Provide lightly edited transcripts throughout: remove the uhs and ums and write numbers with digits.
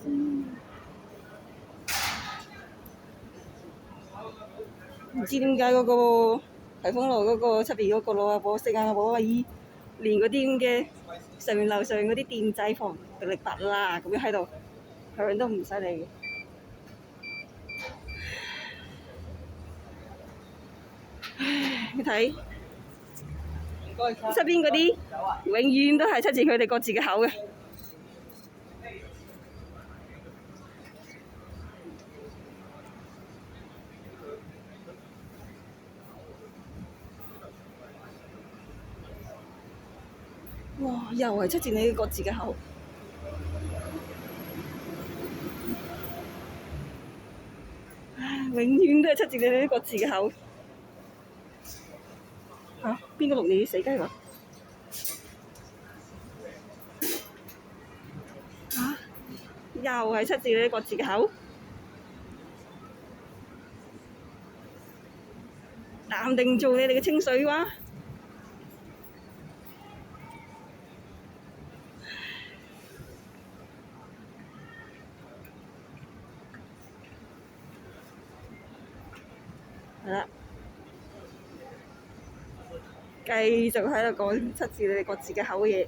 唔知點解嗰個颱風路嗰個出邊嗰個老阿婆食阿婆阿姨，連嗰啲咁嘅上面樓上嗰啲電掣房噼里啪啦咁樣喺度響都唔使理嘅。你睇側邊嗰啲，永遠都係出自佢哋各自嘅口嘅。哇！又係出自你各自嘅口。永遠都係出自你哋各自嘅口。嚇！邊個錄你啲死雞話？嚇！又係出自你哋各自嘅口。淡定做你哋嘅清水蛙。係啦，繼續喺度講出自你哋各自嘅口嘅嘢。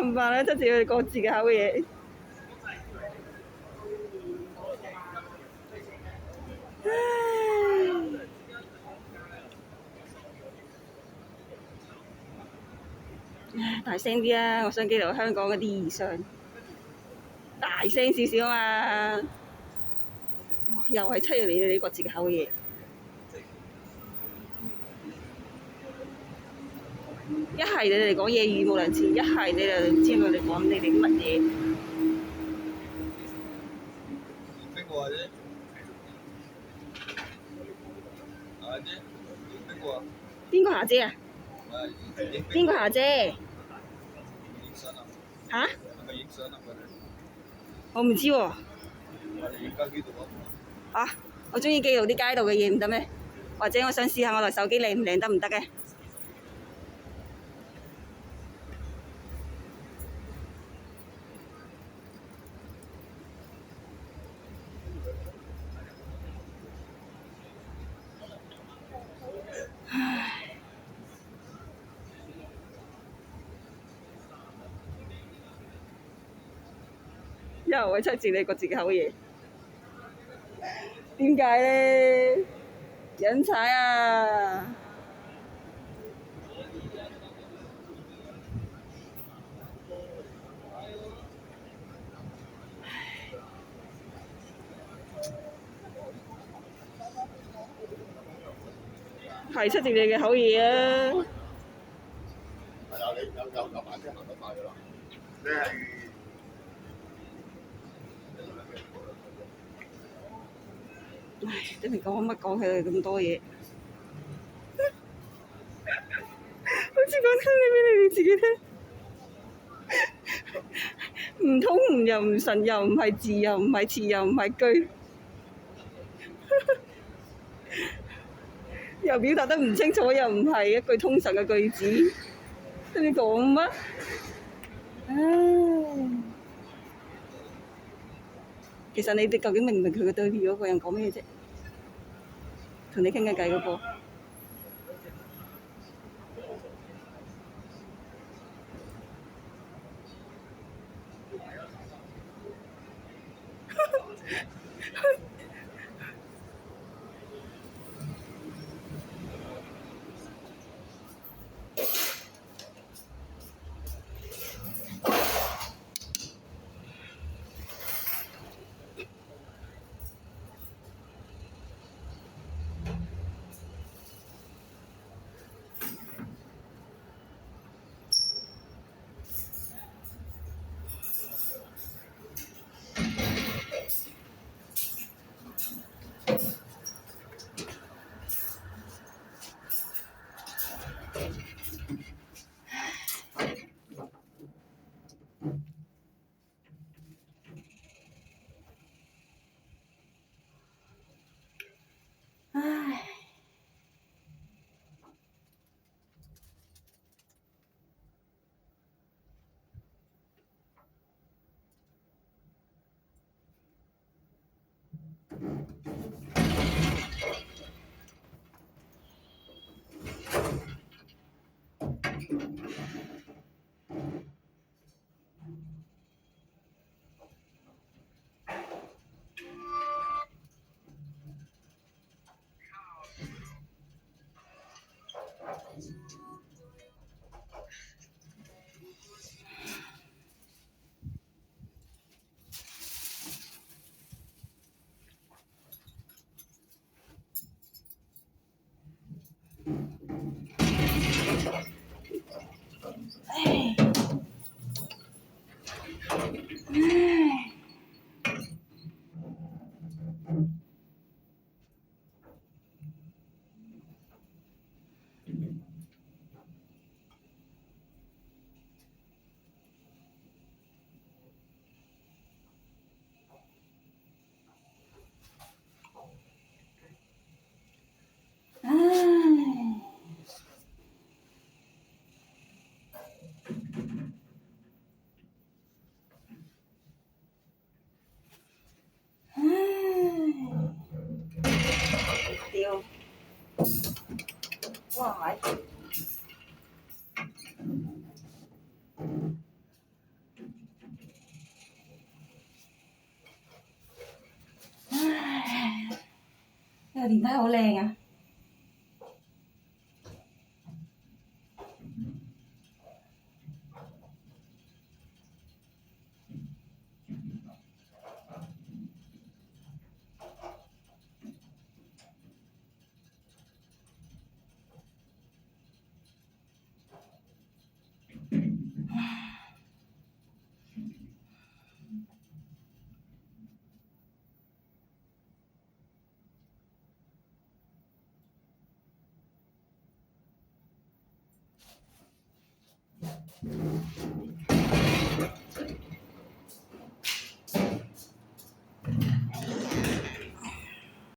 唔辦啦，出自佢哋各自嘅口嘅嘢。大聲啲啊！我想記錄香港嗰啲異常，大聲少少啊嘛！又係出自你哋各自嘅口嘅嘢。一係你哋講嘢語無倫次，一係你哋唔知佢哋講你哋乜嘢。邊個霞姐啊？邊個霞姐？嚇？我唔知喎。啊！我中意記錄啲街道嘅嘢唔得咩？或者我想試下我台手機靚唔靚得唔得嘅？又係出自你各自嘅口嘢。點解咧？引踩啊！係出自你嘅口嘢啊！係啊，你有慢車行得快㗎啦。你係唉，都未講乜講佢哋咁多嘢，好似講親你俾你哋自己聽，唔通又唔神又唔係字又唔係詞又唔係句，又表達得唔清楚又唔係一句通順嘅句子，你講乜？唉，其實你哋究竟明唔明佢嘅對面嗰個人講咩啫？同你傾緊偈嗰個。唉。哇！唉，呢個電梯好靚啊！